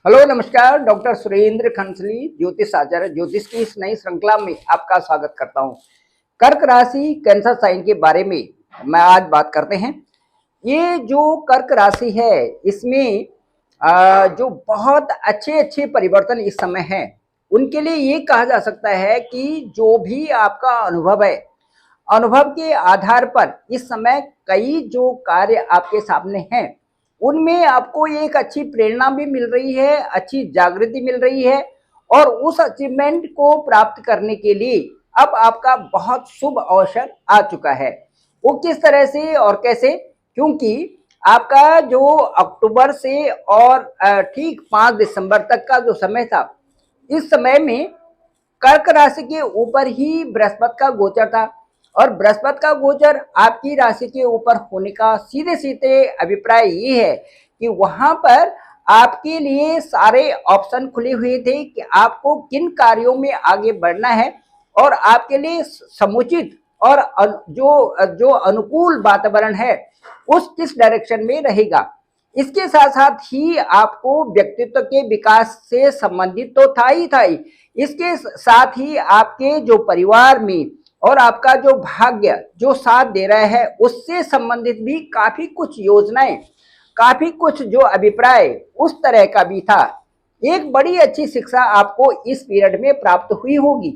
Hello नमस्कार। Doctor Surendra खंसली ज्योतिष आचार्य ज्योतिष की इस नई श्रृंखला में आपका स्वागत करता हूं। कर्क राशि कैंसर साइन के बारे में मैं आज बात करते हैं। ये जो कर्क राशि है इसमें जो बहुत अच्छे अच्छे परिवर्तन इस समय हैं उनके लिए ये कहा जा सकता है कि जो भी आपका अनुभव है, अनुभव के आधार पर इस समय कई जो कार्य आपके सामने हैं उनमें आपको एक अच्छी प्रेरणा भी मिल रही है, अच्छी जागृति मिल रही है और उस अचीवमेंट को प्राप्त करने के लिए अब आपका बहुत शुभ अवसर आ चुका है। वो किस तरह से और कैसे? क्योंकि आपका जो अक्टूबर से और ठीक 5 दिसंबर तक का जो समय था, इस समय में कर्क राशि के ऊपर ही बृहस्पति का गोचर था और बृहस्पति का गोचर आपकी राशि के ऊपर होने का सीधे सीधे अभिप्राय ये है कि वहां पर आपके लिए सारे ऑप्शन खुले हुए थे कि आपको किन कार्यों में आगे बढ़ना है और आपके लिए समुचित और जो जो अनुकूल वातावरण है उस किस डायरेक्शन में रहेगा। इसके साथ साथ ही आपको व्यक्तित्व के विकास से संबंधित तो था ही, इसके साथ ही आपके जो परिवार में और आपका जो भाग्य जो साथ दे रहा है उससे संबंधित भी काफी कुछ योजनाएं, काफी कुछ जो अभिप्राय उस तरह का भी था। एक बड़ी अच्छी शिक्षा आपको इस पीरियड में प्राप्त हुई होगी।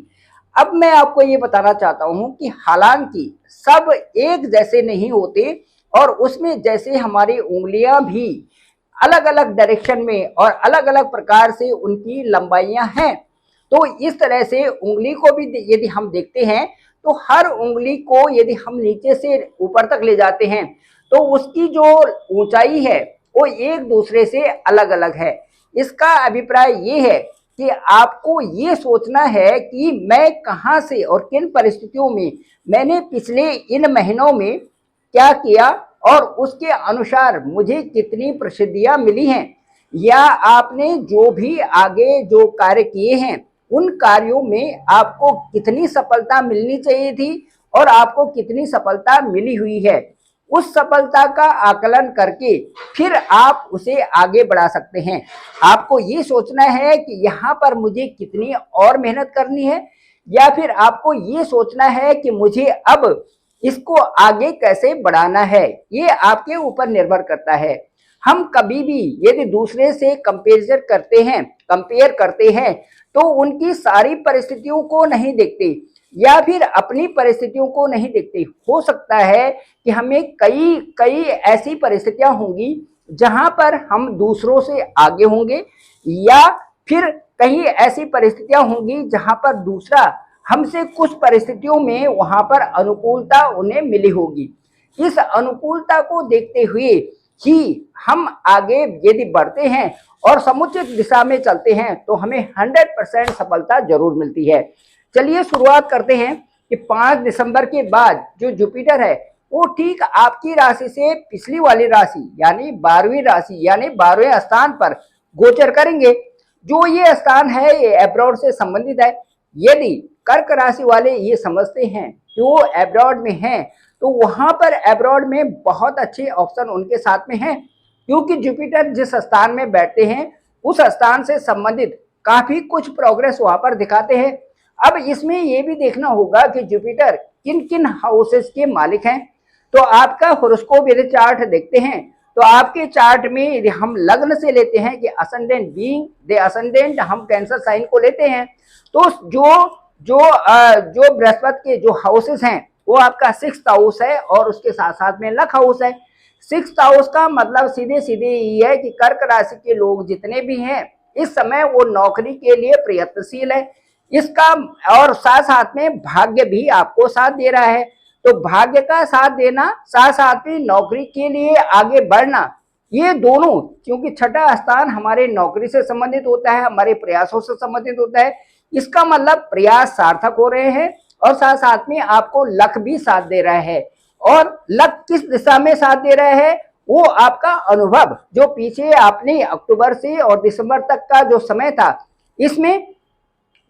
अब मैं आपको ये बताना चाहता हूं कि हालांकि सब एक जैसे नहीं होते और उसमें जैसे हमारी उंगलियां भी अलग अलग डायरेक्शन में और अलग अलग प्रकार से उनकी लंबाइयां हैं, तो इस तरह से उंगली को भी यदि हम देखते हैं तो हर उंगली को यदि हम नीचे से ऊपर तक ले जाते हैं तो उसकी जो ऊंचाई है वो एक दूसरे से अलग अलग है। इसका अभिप्राय ये है कि आपको ये सोचना है कि मैं कहां से और किन परिस्थितियों में मैंने पिछले इन महीनों में क्या किया और उसके अनुसार मुझे कितनी प्रसिद्धियां मिली हैं, या आपने जो भी आगे जो कार्य किए हैं उन कार्यों में आपको कितनी सफलता मिलनी चाहिए थी और आपको कितनी सफलता मिली हुई है। उस सफलता का आकलन करके फिर आप उसे आगे बढ़ा सकते हैं। आपको ये सोचना है कि यहाँ पर मुझे कितनी और मेहनत करनी है, या फिर आपको ये सोचना है कि मुझे अब इसको आगे कैसे बढ़ाना है। ये आपके ऊपर निर्भर करता है। हम कभी भी यदि दूसरे से कंपेयर करते हैं तो उनकी सारी परिस्थितियों को नहीं देखते या फिर अपनी परिस्थितियों को नहीं देखते। हो सकता है कि हमें कई कई ऐसी परिस्थितियां होंगी जहां पर हम दूसरों से आगे होंगे, या फिर कहीं ऐसी परिस्थितियां होंगी जहां पर दूसरा हमसे कुछ परिस्थितियों में वहां पर अनुकूलता उन्हें मिली होगी। इस अनुकूलता को देखते हुए ही हम आगे यदि बढ़ते हैं और समुचित दिशा में चलते हैं तो हमें 100% सफलता जरूर मिलती है। चलिए शुरुआत करते हैं कि 5 दिसंबर के बाद जो जुपिटर है वो ठीक आपकी राशि से पिछली वाली राशि यानी 12वीं राशि यानी 12वें स्थान पर गोचर करेंगे। जो ये स्थान है ये एब्रॉड से संबंधित है। यदि कर्क राशि वाले ये समझते हैं कि वो एब्रॉड में हैं तो वहां पर एब्रॉड में बहुत अच्छे ऑप्शन उनके साथ में हैं, क्योंकि जुपिटर जिस स्थान में बैठते हैं उस स्थान से संबंधित काफी कुछ प्रोग्रेस वहां पर दिखाते हैं। अब इसमें यह भी देखना होगा कि जुपिटर किन किन हाउसेस के मालिक हैं। तो आपका हॉरोस्कोप यदि चार्ट देखते हैं तो आपके चार्ट में यदि हम लग्न से लेते हैं कि असेंडेंट बीइंग द असेंडेंट हम कैंसर साइन को लेते हैं तो जो बृहस्पति के जो हाउसेस हैं वो आपका 6th हाउस है और उसके साथ साथ में लक हाउस है। 6th हाउस का मतलब सीधे सीधे ये है कि कर्क राशि के लोग जितने भी हैं इस समय वो नौकरी के लिए प्रयत्नशील है। इसका और साथ साथ में भाग्य भी आपको साथ दे रहा है। तो भाग्य का साथ देना साथ साथ में नौकरी के लिए आगे बढ़ना, ये दोनों, क्योंकि छठा स्थान हमारे नौकरी से संबंधित होता है, हमारे प्रयासों से संबंधित होता है, इसका मतलब प्रयास सार्थक हो रहे हैं और साथ साथ में आपको लक भी साथ दे रहा है। और लक किस दिशा में साथ दे रहा है, वो आपका अनुभव जो पीछे आपने अक्टूबर से और दिसंबर तक का जो समय था इसमें,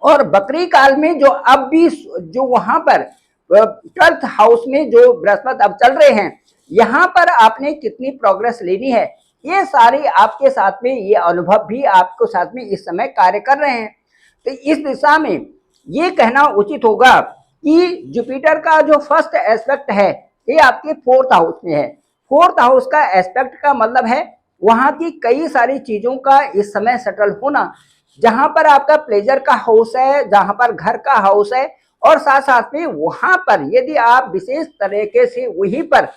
और बकरी काल में जो अब भी जो वहां पर 12th हाउस में जो बृहस्पति अब चल रहे हैं, यहाँ पर आपने कितनी प्रोग्रेस लेनी है ये सारे आपके साथ में ये अनुभव भी आपको साथ में इस समय कार्य कर रहे हैं। तो इस दिशा में ये कहना उचित होगा कि जुपिटर का जो फर्स्ट एस्पेक्ट है ये आपके फोर्थ हाउस में है। फोर्थ हाउस का एस्पेक्ट का मतलब है वहां की कई सारी चीजों का इस समय सेटल होना, जहां पर आपका प्लेजर का हाउस है, जहां पर घर का हाउस है, और साथ साथ में वहां पर यदि आप विशेष तरीके से वहीं पर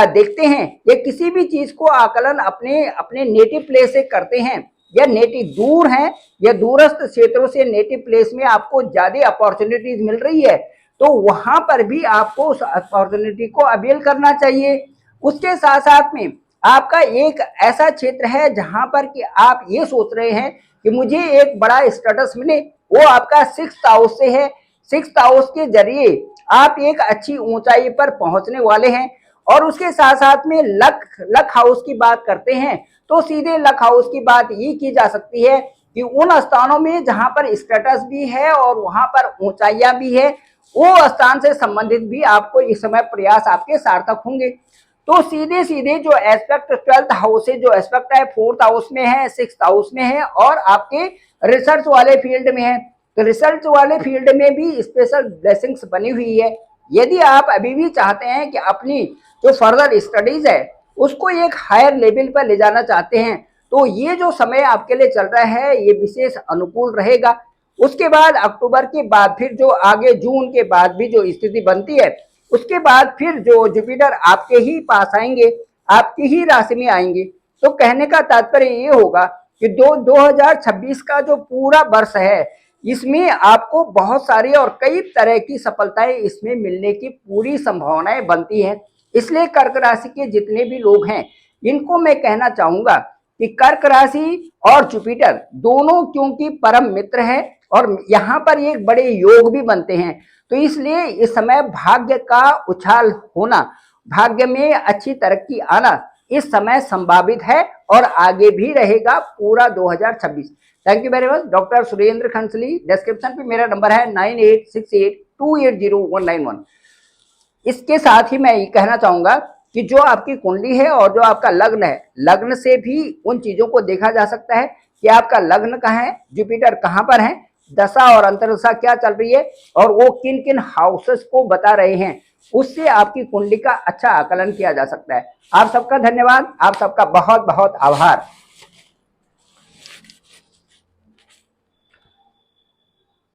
देखते हैं या किसी भी चीज को आकलन अपने अपने नेटिव प्लेस से करते हैं, या नेटिव दूर है या दूरस्थ क्षेत्रों से नेटिव प्लेस में आपको ज्यादा अपॉर्चुनिटीज मिल रही है, तो वहां पर भी आपको उस अपॉर्चुनिटी को अवेल करना चाहिए। उसके साथ साथ में आपका एक ऐसा क्षेत्र है जहां पर कि आप ये सोच रहे हैं कि मुझे एक बड़ा स्टेटस मिले, वो आपका 6th हाउस से है। 6th हाउस के जरिए आप एक अच्छी ऊंचाई पर पहुंचने वाले हैं। और उसके साथ साथ में लक हाउस की बात करते हैं तो सीधे लक हाउस की बात ये की जा सकती है कि उन स्थानों में जहां पर स्टेटस भी है और वहां पर ऊंचाइयां भी है, वो स्थान से संबंधित भी आपको इस समय प्रयास आपके सार्थक होंगे। तो सीधे सीधे जो एस्पेक्ट 12th हाउस से जो एस्पेक्ट है 4th हाउस में है, 6th हाउस में है और आपके रिसर्च वाले फील्ड में है। तो रिसर्च वाले फील्ड में भी स्पेशल ब्लेसिंग्स बनी हुई है। यदि आप अभी भी चाहते हैं कि अपनी जो फर्दर स्टडीज है उसको एक हायर लेवल पर ले जाना चाहते हैं, तो ये जो समय आपके लिए चल रहा है ये विशेष अनुकूल रहेगा। उसके बाद अक्टूबर के बाद फिर जो आगे जून के बाद भी जो स्थिति बनती है, उसके बाद फिर जो जुपिटर आपके ही पास आएंगे, आपकी ही राशि में आएंगे। तो कहने का तात्पर्य ये होगा कि 2026 का जो पूरा वर्ष है इसमें आपको बहुत सारी और कई तरह की सफलताएं इसमें मिलने की पूरी संभावनाएं बनती हैं। इसलिए कर्क राशि के जितने भी लोग हैं इनको मैं कहना चाहूंगा कि कर्क राशि और जुपिटर दोनों क्योंकि परम मित्र है और यहाँ पर एक बड़े योग भी बनते हैं, तो इसलिए इस समय भाग्य का उछाल होना, भाग्य में अच्छी तरक्की आना इस समय संभावित है और आगे भी रहेगा पूरा 2026। Thank you very much. Doctor Surendra Khansali. Description पे मेरा नंबर है 9868280191। इसके साथ ही मैं ये कहना चाहूंगा कि जो आपकी कुंडली है और जो आपका लग्न है, लग्न से भी उन चीजों को देखा जा सकता है कि आपका लग्न कहाँ है, जुपिटर कहाँ पर है, दशा और अंतर्दशा क्या चल रही है और वो किन किन हाउसेस को बता रहे हैं, उससे आपकी कुंडली का अच्छा आकलन किया जा सकता है। आप सबका धन्यवाद, आप सबका बहुत बहुत आभार।